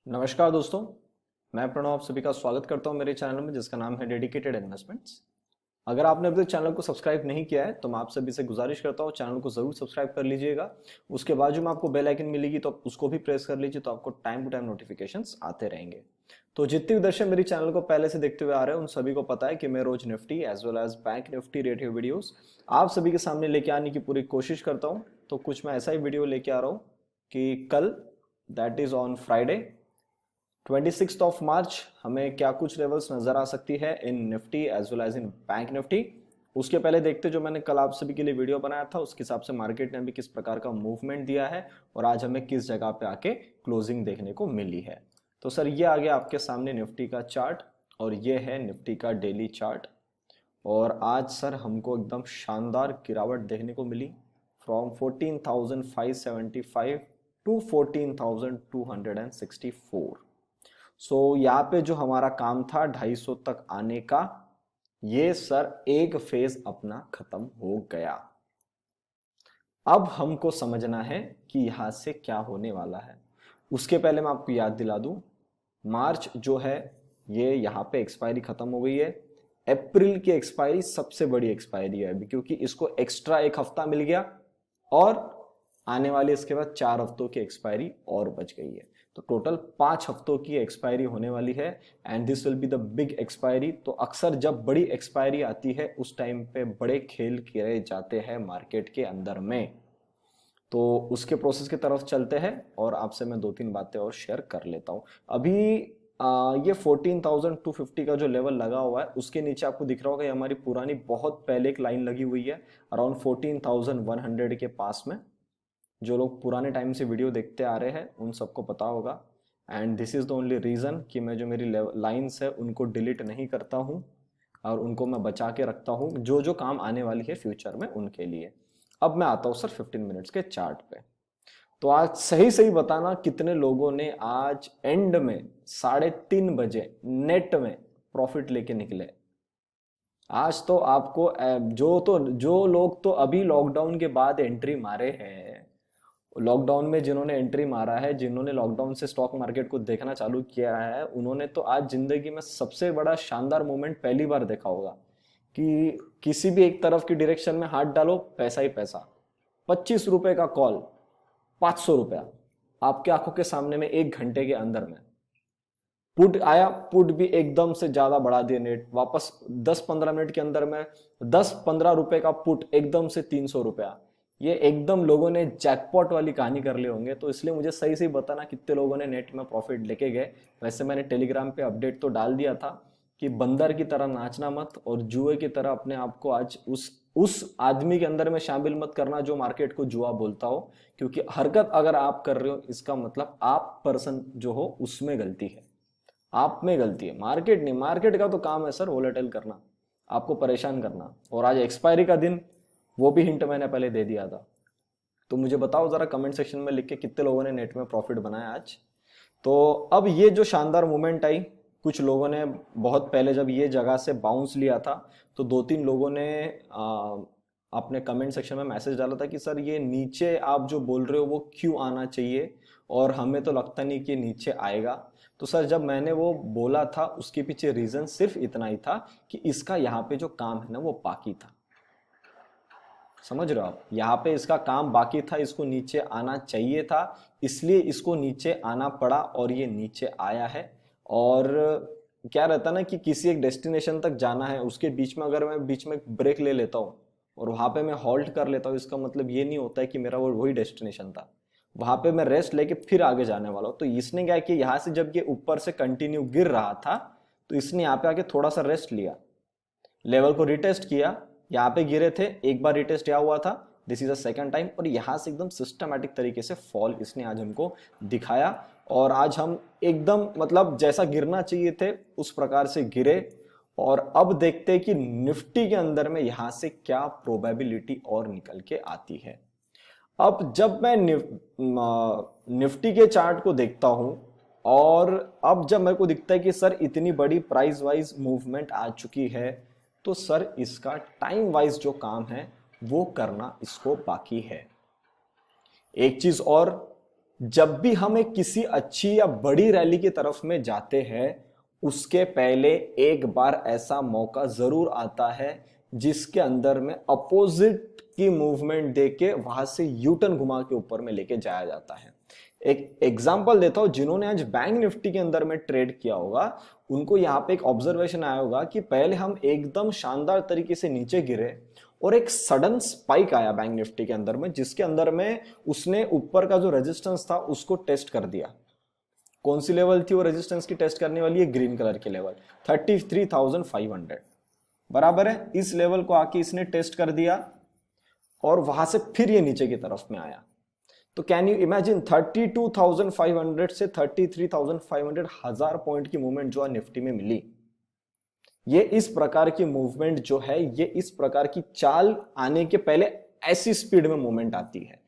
नमस्कार दोस्तों, मैं प्रणव आप सभी का स्वागत करता हूं मेरे चैनल में जिसका नाम है डेडिकेटेड इन्वेस्टमेंट्स। अगर आपने अभी तक चैनल को सब्सक्राइब नहीं किया है तो मैं आप सभी से गुजारिश करता हूं चैनल को जरूर सब्सक्राइब कर लीजिएगा। उसके बाद जो में आपको बेल आइकन मिलेगी तो आप उसको भी प्रेस कर लीजिए, तो आपको टाइम टू टाइम नोटिफिकेशंस आते रहेंगे। तो जितने भी दर्शक मेरे चैनल को पहले से देखते हुए आ रहे हैं उन सभी को पता है कि मैं रोज Nifty as well as bank Nifty radio videos आप सभी के सामने लेके आने की पूरी कोशिश करता हूं। तो कुछ मैं ऐसा ही वीडियो लेके आ रहा हूं कि कल, that is on Friday 26th of March, हमें क्या कुछ लेवल्स नजर आ सकती है in Nifty as well as in bank Nifty. उसके पहले देखते जो मैंने कल आप सभी के लिए वीडियो बनाया था उसके हिसाब से मार्केट ने भी किस प्रकार का मूवमेंट दिया है और आज हमें किस जगह पे आके क्लोजिंग देखने को मिली है। तो सर ये आ गया आपके सामने निफ्टी का चार्ट और ये है निफ्टी का डेली चार्ट। और आज सर हमको एकदम शानदार गिरावट देखने को मिली फ्रॉम 14,575 टू 14,264। यहाँ पे जो हमारा काम था 250 तक आने का, ये सर एक फेज अपना खत्म हो गया। अब हमको समझना है कि यहां से क्या होने वाला है। उसके पहले मैं आपको याद दिला दूं, मार्च जो है ये यहाँ पे एक्सपायरी खत्म हो गई है। अप्रैल की एक्सपायरी सबसे बड़ी एक्सपायरी है अभी, क्योंकि इसको एक्स्ट्रा एक हफ्ता मिल गया और आने वाली इसके बाद 4 हफ्तों की एक्सपायरी और बच गई है। तो टोटल 5 हफ्तों की एक्सपायरी होने वाली है and this will be the big expiry. तो अक्सर जब बड़ी एक्सपायरी आती है उस टाइम पे बड़े खेल खेले जाते हैं मार्केट के अंदर में। तो उसके प्रोसेस की तरफ चलते हैं और आपसे मैं 2-3 बातें और शेयर कर लेता हूं। अभी ये 14,250 का जो लेवल लगा हुआ है उसके नीचे आपको दिख रहा होगा, ये हमारी पुरानी बहुत पहले एक लाइन लगी हुई है अराउंड 14,100 के पास में। जो लोग पुराने टाइम से वीडियो देखते आ रहे हैं उन सबको पता होगा। And this is the only reason कि मैं जो मेरी लाइन्स है उनको डिलीट नहीं करता हूँ और उनको मैं बचा के रखता हूँ जो जो काम आने वाली है फ्यूचर में उनके लिए। अब मैं आता हूँ सर 15 मिनट्स के चार्ट पे। तो आज सही सही बताना कितने लोगों ने आज एंड में 3:30 बजे नेट में प्रॉफिट लेके निकले। आज तो आपको जो लोग तो अभी लॉकडाउन के बाद एंट्री मारे हैं, लॉकडाउन में जिन्होंने एंट्री मारा है, जिन्होंने लॉकडाउन से स्टॉक मार्केट को देखना चालू किया है, उन्होंने तो आज जिंदगी में सबसे बड़ा शानदार मोमेंट पहली बार देखा होगा कि किसी भी एक तरफ की डायरेक्शन में हाथ डालो पैसा ही पैसा। 25 रुपए का कॉल, 500 रुपया आपके आंखों के सामने में 1 घंटे के अंदर में। पुट आया, पुट भी एकदम से ज्यादा बढ़ा दिया नेट, वापस 10-15 मिनट के अंदर में 10-15 रुपए का पुट एकदम से 300 रुपया। ये एकदम लोगों ने जैकपॉट वाली कहानी कर ली होंगे। तो इसलिए मुझे सही सही बताना कितने लोगों ने नेट में प्रॉफिट लेके गए। वैसे मैंने टेलीग्राम पे अपडेट तो डाल दिया था कि बंदर की तरह नाचना मत और जुए की तरह अपने आप को आज उस आदमी के अंदर में शामिल मत करना जो मार्केट को जुआ बोलता हो, क्योंकि हरकत अगर आप कर रहे हो इसका मतलब आप पर्सन जो हो उसमें गलती है, आप में गलती है, मार्केट नहीं। मार्केट का तो काम है सर वोलेटाइल करना, आपको परेशान करना। और आज एक्सपायरी का दिन, वो भी हिंट मैंने पहले दे दिया था। तो मुझे बताओ जरा कमेंट सेक्शन में लिख के कितने लोगों ने नेट में प्रॉफिट बनाया आज। तो अब ये जो शानदार मूवमेंट आई, कुछ लोगों ने बहुत पहले जब ये जगह से बाउंस लिया था तो 2-3 लोगों ने अपने कमेंट सेक्शन में मैसेज डाला था कि सर ये नीचे आप जो बोल रहे हो वो क्यों आना चाहिए और हमें तो लगता नहीं कि नीचे आएगा। तो सर जब मैंने वो बोला था उसके पीछे रीजन सिर्फ इतना ही था कि इसका यहाँ पे जो काम है ना वो बाकी था। समझ रहे हो आप, यहाँ पे इसका काम बाकी था, इसको नीचे आना चाहिए था, इसलिए इसको नीचे आना पड़ा और ये नीचे आया है। और क्या रहता ना कि किसी एक डेस्टिनेशन तक जाना है, उसके बीच में अगर मैं बीच में ब्रेक ले लेता हूँ और वहां पे मैं हॉल्ट कर लेता हूँ, इसका मतलब ये नहीं होता है कि मेरा वो वही डेस्टिनेशन था। वहां पे मैं रेस्ट लेके फिर आगे जाने वाला हूँ। तो इसने क्या किया, यहाँ से जब ये ऊपर से कंटिन्यू गिर रहा था तो इसने यहाँ पे आके थोड़ा सा रेस्ट लिया, लेवल को रिटेस्ट किया। यहाँ पे गिरे थे, एक बार रिटेस्ट यहाँ हुआ था, this is a second time, और यहाँ से एकदम सिस्टमैटिक तरीके से फॉल इसने आज हमको दिखाया। और आज हम एकदम मतलब जैसा गिरना चाहिए थे उस प्रकार से गिरे। और अब देखते हैं कि निफ्टी के अंदर में यहां से क्या प्रोबेबिलिटी और निकल के आती है। अब जब मैं निफ्टी के चार्ट को देखता हूं और अब जब मेरे को दिखता है कि सर इतनी बड़ी प्राइस वाइज मूवमेंट आ चुकी है, तो सर इसका टाइम वाइज जो काम है वो करना इसको बाकी है। एक चीज और, जब भी हम एक किसी अच्छी या बड़ी रैली की तरफ में जाते हैं, उसके पहले एक बार ऐसा मौका जरूर आता है जिसके अंदर में अपोजिट की मूवमेंट देके वहां से यू टर्न घुमा के ऊपर में लेके जाया जाता है। एक एग्जांपल देता हूं, जिन्होंने आज बैंक निफ्टी के अंदर में ट्रेड किया होगा उनको यहां पे एक ऑब्जर्वेशन आया होगा कि पहले हम एकदम शानदार तरीके से नीचे गिरे और एक सडन स्पाइक आया बैंक निफ्टी के अंदर में, जिसके अंदर में उसने ऊपर का जो रेजिस्टेंस था उसको टेस्ट कर दिया। कौन सी लेवल थी वो रेजिस्टेंस की टेस्ट करने वाली है? ग्रीन कलर की लेवल 33,500 बराबर है। इस लेवल को आके इसने टेस्ट कर दिया और वहां से फिर ये नीचे की तरफ में आया। तो कैन यू इमेजिन 32,500 से 33,500 हजार पॉइंट की मूवमेंट जो है निफ्टी में मिली। ये इस प्रकार की मूवमेंट जो है, ये इस प्रकार की चाल आने के पहले ऐसी स्पीड में मूवमेंट आती है।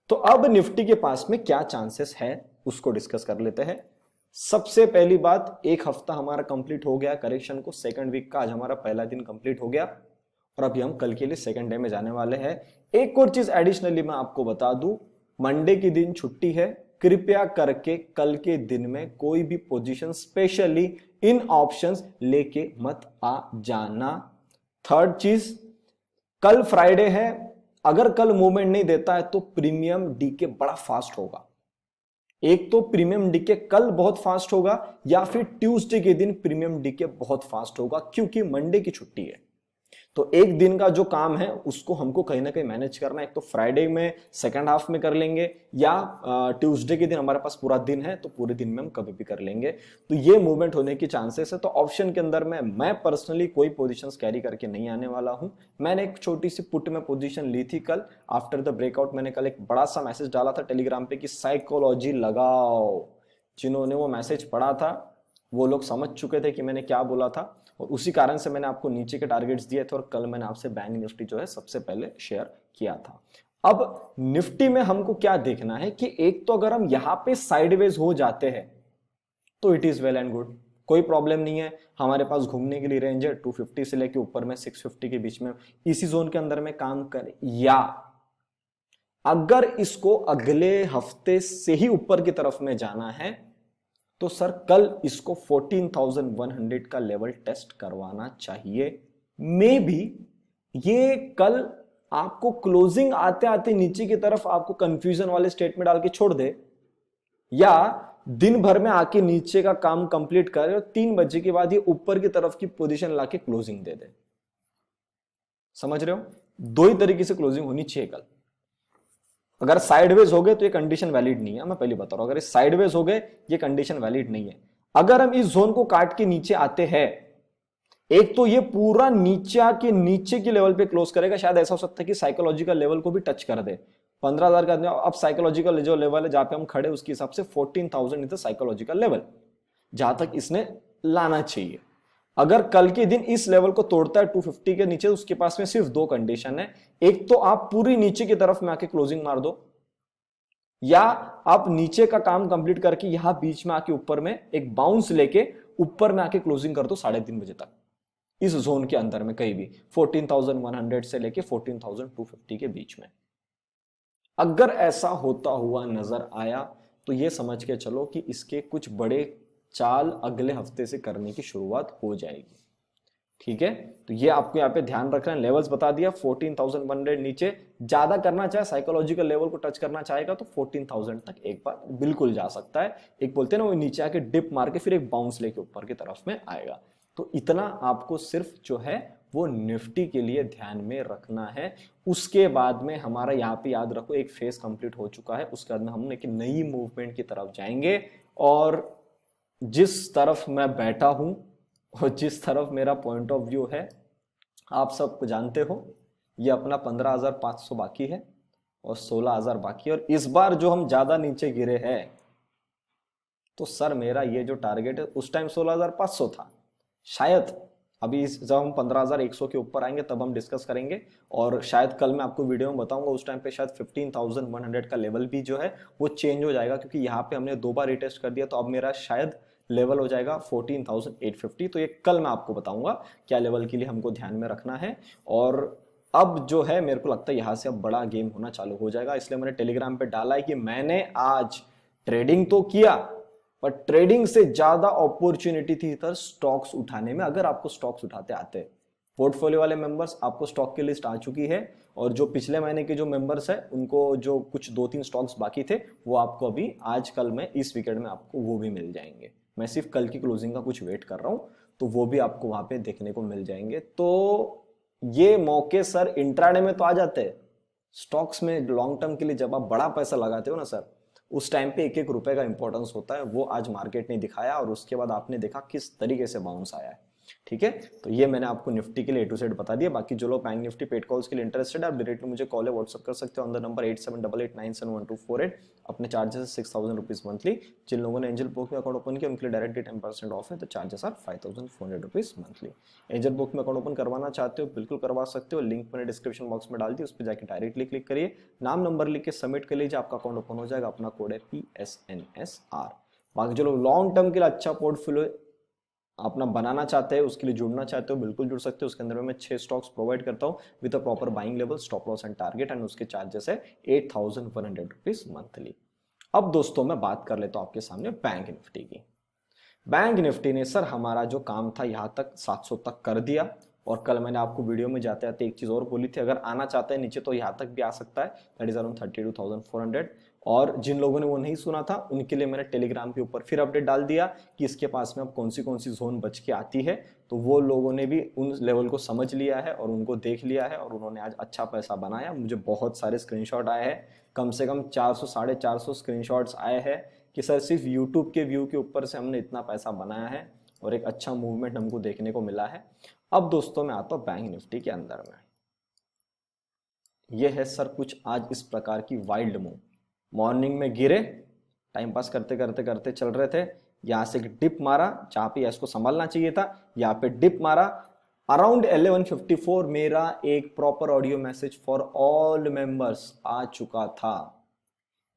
तो अब निफ्टी के पास में क्या चांसेस है उसको डिस्कस कर लेते हैं। सबसे पहली बात, एक हफ्ता हमारा कंप्लीट हो गया करेक्शन को, सेकंड वीक का आज हमारा पहला दिन कंप्लीट हो गया और अभी हम कल के लिए सेकंड डे में जाने वाले हैं। एक और चीज एडिशनली मैं आपको बता दूं, मंडे की दिन छुट्टी है, कृपया करके कल के दिन में कोई भी पोजीशन स्पेशली इन ऑप्शंस लेके मत आ जाना। थर्ड चीज, कल फ्राइडे है, अगर कल मूवमेंट नहीं देता है तो प्रीमियम डीके बड़ा फास्ट होगा। एक तो प्रीमियम डीके कल बहुत फास्ट होगा या फिर ट्यूसडे के दिन प्रीमियम डीके बहुत फास्ट होगा, क्योंकि मंडे की छुट्टी है। तो एक दिन का जो काम है उसको हमको कहीं ना कहीं मैनेज करना है। एक तो फ्राइडे में सेकंड हाफ में कर लेंगे या ट्यूसडे के दिन हमारे पास पूरा दिन है तो पूरे दिन में हम कभी भी कर लेंगे। तो ये मूवमेंट होने की चांसेस है। तो ऑप्शन के अंदर में मैं पर्सनली कोई पोजीशंस कैरी करके नहीं आने वाला हूं। मैंने एक छोटी सी पुट में पोजीशन ली थी कल आफ्टर द ब्रेकआउट। मैंने कल एक बड़ा सा मैसेज डाला था टेलीग्राम पे कि साइकोलॉजी लगाओ। जिन्होंने वो मैसेज पढ़ा था वो लोग समझ चुके थे कि मैंने क्या बोला था और उसी कारण से मैंने आपको नीचे के टारगेट्स दिए थे और कल मैंने आपसे बैंक निफ्टी जो है सबसे पहले शेयर किया था। अब निफ्टी में हमको क्या देखना है कि एक तो अगर हम यहां पे साइडवेज हो जाते हैं तो it is well and good, कोई प्रॉब्लम नहीं है। हमारे पास घूमने के लिए रेंज है 250 से लेके ऊपर में 650 के बीच में, इसी जोन के अंदर में काम करे। या अगर इसको अगले हफ्ते से ही ऊपर की तरफ में जाना है तो सर कल इसको 14,100 का लेवल टेस्ट करवाना चाहिए। मे बी ये कल आपको क्लोजिंग आते आते नीचे की तरफ आपको कंफ्यूजन वाले स्टेट में डाल के छोड़ दे, या दिन भर में आके नीचे का काम कंप्लीट करे और 3 बजे के बाद ये ऊपर की तरफ की पोजीशन लाके क्लोजिंग दे दे। समझ रहे हो? दो ही तरीके से क्लोजिंग होनी चाहिए कल। अगर साइडवेज हो गए तो ये कंडीशन वैलिड नहीं है, मैं पहले बता रहा हूं। अगर साइडवेज हो गए ये कंडीशन वैलिड नहीं है। अगर हम इस जोन को काट के नीचे आते हैं, एक तो ये पूरा नीचे आके नीचे की लेवल पे क्लोज करेगा, शायद ऐसा हो सकता है कि साइकोलॉजिकल लेवल को भी टच कर दे 15,000 का। अब साइकोलॉजिकल जो लेवल है जहां पे हम खड़े उसके हिसाब से 14,000 इज द साइकोलॉजिकल लेवल जहां तक इसने लाना चाहिए। अगर कल के दिन इस लेवल को तोड़ता है 250 के नीचे, उसके पास में सिर्फ दो कंडीशन है। एक तो आप पूरी नीचे की तरफ में आके क्लोजिंग मार दो, या आप नीचे का काम कंप्लीट करके यहां बीच में आके ऊपर में एक बाउंस लेके ऊपर में आके क्लोजिंग कर दो 3:30 बजे तक इस जोन के अंदर में, कहीं भी 14,100 से लेके 14,250 के बीच में। अगर ऐसा होता हुआ नजर आया तो यह समझ के चलो कि इसके कुछ बड़े चाल अगले हफ्ते से करने की शुरुआत हो जाएगी। ठीक है, तो ये आपको यहाँ पे ध्यान रखना है। लेवल्स बता दिया, 14,100 नीचे ज्यादा करना चाहे, साइकोलॉजिकल लेवल को टच करना चाहेगा तो 14,000 तक एक बार बिल्कुल जा सकता है। एक बोलते हैं ना वो नीचे आके डिप मार के फिर एक बाउंस लेके ऊपर की तरफ में आएगा। तो इतना आपको सिर्फ जो है वो निफ्टी के लिए ध्यान में रखना है। उसके बाद में हमारा यहाँ पे याद रखो एक फेज कंप्लीट हो चुका है, उसके बाद में हम एक नई मूवमेंट की तरफ जाएंगे। और जिस तरफ मैं बैठा हूं और जिस तरफ मेरा पॉइंट ऑफ व्यू है आप सब जानते हो, ये अपना 15,500 बाकी है और 16,000 बाकी है। और इस बार जो हम ज्यादा नीचे गिरे हैं तो सर मेरा ये जो टारगेट है उस टाइम 16,500 था, शायद अभी जब हम 15,100 के ऊपर आएंगे तब हम डिस्कस करेंगे। और शायद कल मैं आपको वीडियो में बताऊंगा उस टाइम पे शायद 15,100 का लेवल भी जो है वो चेंज हो जाएगा, क्योंकि यहाँ पे हमने 2 बार रिटेस्ट कर दिया। तो अब मेरा शायद लेवल हो जाएगा 14,850। तो ये कल मैं आपको बताऊंगा क्या लेवल के लिए हमको ध्यान में रखना है। और अब जो है मेरे को लगता है यहाँ से अब बड़ा गेम होना चालू हो जाएगा, इसलिए मैंने टेलीग्राम पे डाला है कि मैंने आज ट्रेडिंग तो किया, पर ट्रेडिंग से ज्यादा अपॉर्चुनिटी थी सर स्टॉक्स उठाने में, अगर आपको स्टॉक्स उठाते आते। पोर्टफोलियो वाले मेंबर्स, आपको स्टॉक की लिस्ट आ चुकी है, और जो पिछले महीने के जो मेंबर्स है उनको जो कुछ 2-3 स्टॉक्स बाकी थे वो आपको अभी आज कल में इस वीकेंड में आपको वो भी मिल जाएंगे। मैं सिर्फ कल की क्लोजिंग का कुछ वेट कर रहा हूं, तो वो भी आपको वहां पे देखने को मिल जाएंगे। तो ये मौके सर इंट्राडे में तो आ जाते हैं, स्टॉक्स में लॉन्ग टर्म के लिए जब आप बड़ा पैसा लगाते हो ना सर, उस टाइम पे एक एक रुपए का इंपॉर्टेंस होता है। वो आज मार्केट ने दिखाया, और उसके बाद आपने देखा किस तरीके से बाउंस आया है। ठीक है, तो ये मैंने आपको निफ्टी के लिए ए टू जेड बता दिया। बाकी जो लोग बैंक निफ्टी पेड कॉल्स के लिए इंटरेस्टेड है, आप डायरेक्टली मुझे कॉल या व्हाट्सअप कर सकते हो ऑन द नंबर 8788971248। अपने चार्जेस 6,000 रुपीज मंथली। जिन लोगों ने एंजल ब्रोक में अकाउंट ओपन किया उनके लिए डायरेक्टली 10% ऑफ है, तो charges are 5,400 rupees monthly. Angel Broke में अकाउंट ओपन करवाना चाहते हो बिल्कुल करवा सकते हो, लिंक मैंने डिस्क्रिप्शन बॉक्स में डाल दी, उस पर जाकर डायरेक्टली क्लिक करिए, नाम नंबर लिख के सबमिट कर लीजिए, आपका अकाउंट ओपन हो जाएगा। अपना कोड है PSNSR। बाकी जो लोग लॉन्ग टर्म के लिए अच्छा पोर्टफोलियो अपना बनाना चाहते हैं, उसके लिए जुड़ना चाहते हो, बिल्कुल जुड़ सकते हो। उसके अंदर में मैं 6 स्टॉक्स प्रोवाइड करता हूँ with a proper buying level, stop loss and target, and उसके चार्जेस है 8,100 रुपीज मंथली। अब दोस्तों मैं बात कर लेता हूँ आपके सामने बैंक निफ्टी की। बैंक निफ्टी ने सर हमारा जो काम था यहाँ तक 700 तक कर दिया, और कल मैंने आपको वीडियो में जाते जाते एक चीज और बोली थी, अगर आना चाहते हैं नीचे तो यहाँ तक भी आ सकता है, दैट इज अराउंड 32,400। और जिन लोगों ने वो नहीं सुना था उनके लिए मैंने टेलीग्राम के ऊपर फिर अपडेट डाल दिया कि इसके पास में अब कौन सी जोन बच के आती है। तो वो लोगों ने भी उन लेवल को समझ लिया है और उनको देख लिया है, और उन्होंने आज अच्छा पैसा बनाया। मुझे बहुत सारे स्क्रीनशॉट आए हैं, कम से कम 400 450 स्क्रीनशॉट्स आए हैं कि सर सिर्फ यूट्यूब के व्यू के ऊपर से हमने इतना पैसा बनाया है, और एक अच्छा मूवमेंट हमको देखने को मिला है। अब दोस्तों मैं आता हूं बैंक निफ्टी के अंदर में। यह है सर कुछ आज इस प्रकार की वाइल्ड मूव। मॉर्निंग में गिरे, टाइम पास करते करते करते चल रहे थे, यहां से एक डिप मारा जहां पे इसको संभालना चाहिए था, यहां पे डिप मारा। अराउंड 11:54 मेरा एक proper audio message for all members आ चुका था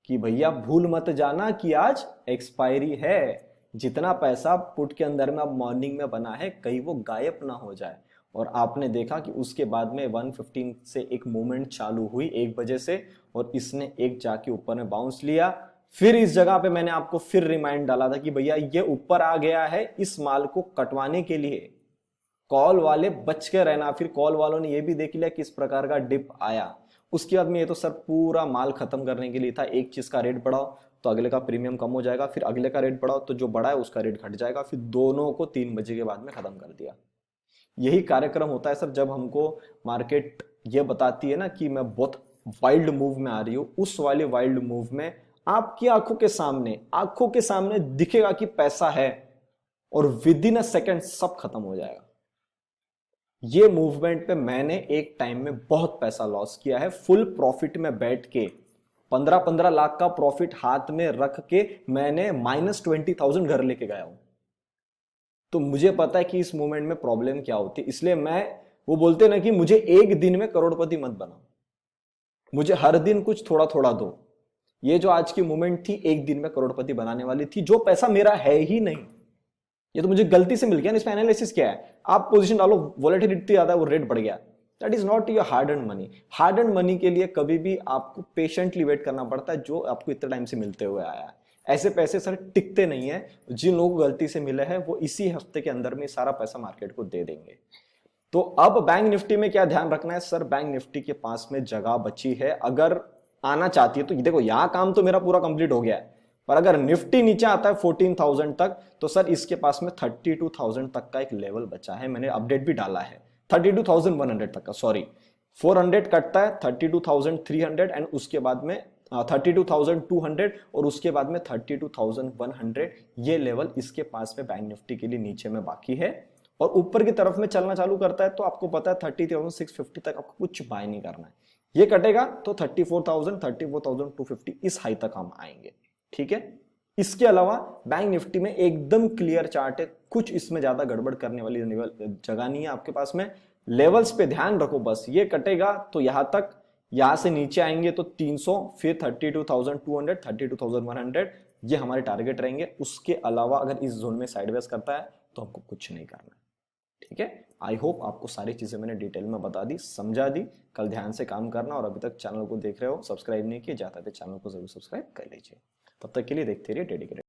कि भैया भूल मत जाना कि आज एक्सपायरी है, जितना पैसा पुट के अंदर में अब मॉर्निंग में बना है कहीं वो गायब ना हो जाए। और आपने देखा कि उसके बाद में 1:15 से एक मूवमेंट चालू हुई 1 बजे से, और इसने एक जाके ऊपर में बाउंस लिया। फिर इस जगह पे मैंने आपको फिर रिमाइंड डाला था कि भैया ये ऊपर आ गया है, इस माल को कटवाने के लिए कॉल वाले बच के रहना। फिर कॉल वालों ने ये भी देख लिया किस प्रकार का डिप आया। उसके बाद में ये तो सर पूरा माल खत्म करने के लिए था, एक चीज का रेट बढ़ाओ तो अगले का प्रीमियम कम हो जाएगा, फिर अगले का रेट बढ़ाओ तो जो बड़ा है उसका रेट घट जाएगा, फिर दोनों को 3 बजे के बाद में खत्म कर दिया। यही कार्यक्रम होता है सर जब हमको मार्केट ये बताती है ना कि मैं बहुत वाइल्ड मूव में आ रही हूं। उस वाले वाइल्ड मूव में आपकी आंखों के सामने दिखेगा कि पैसा है, और विद इन अ सेकेंड सब खत्म हो जाएगा। ये मूवमेंट पे मैंने एक टाइम में बहुत पैसा लॉस किया है, फुल प्रॉफिट में बैठ के 15-15 लाख का प्रॉफिट हाथ में रख के मैंने -20,000 घर लेके गया हूं। तो मुझे पता है कि इस मूवमेंट में प्रॉब्लम क्या होती है, इसलिए मैं, वो बोलते ना कि मुझे एक दिन में करोड़पति मत बनाओ, मुझे हर दिन कुछ थोड़ा थोड़ा दो। ये जो आज की मूवमेंट थी एक दिन में करोड़पति बनाने वाली थी, जो पैसा मेरा है ही नहीं, ये तो मुझे गलती से मिल गया ना। इसमें एनालिसिस क्या है, आप पोजीशन डालो, वॉलेटिलिटी ज्यादा है वो रेट बढ़ गया, that is not your hard and money. Hard and money के लिए कभी भी आपको पेशेंटली वेट करना पड़ता है, जो आपको इतने टाइम से मिलते हुए आया है। ऐसे पैसे सर टिकते नहीं है, जिन लोगों को गलती से मिले हैं वो इसी हफ्ते के अंदर में सारा पैसा मार्केट को दे देंगे। तो अब बैंक निफ्टी में क्या ध्यान रखना है सर, बैंक निफ्टी के पास में जगह बची है, अगर आना चाहती है तो देखो यहां काम तो मेरा पूरा कंप्लीट हो गया है, पर अगर निफ्टी नीचे आता है 14,000 तक तो सर इसके पास में 32,000 तक का एक लेवल बचा है, मैंने अपडेट भी डाला है 32,100 तक का, सॉरी 400 कटता है 32,300, एंड उसके बाद में 32,200, और उसके बाद में 32,100। ये लेवल इसके पास में बैंक निफ्टी के लिए नीचे में बाकी है, और ऊपर की तरफ में चलना चालू करता है तो आपको पता है 30,650 तक आपको कुछ बाय नहीं करना है। ये कटेगा तो 34,000 34,250 इस हाई तक हम आएंगे। ठीक है, इसके अलावा बैंक निफ्टी में एकदम क्लियर चार्ट है, कुछ इसमें ज्यादा गड़बड़ करने वाली जगह नहीं है आपके पास में। लेवल्स पे ध्यान रखो बस, ये कटेगा तो यहां तक, यहां से नीचे आएंगे तो 300, फिर 32,200 32,100, ये हमारे टारगेट रहेंगे। उसके अलावा अगर इस जोन में साइडवेज करता है तो हमको कुछ नहीं करना। ठीक है, आई होप आपको सारी चीजें मैंने डिटेल में बता दी, समझा दी। कल ध्यान से काम करना, और अभी तक चैनल को देख रहे हो सब्सक्राइब नहीं किया जाता है चैनल को जरूर सब्सक्राइब कर लीजिए। तब तक के लिए देखते रहिए डेडिकेटेड।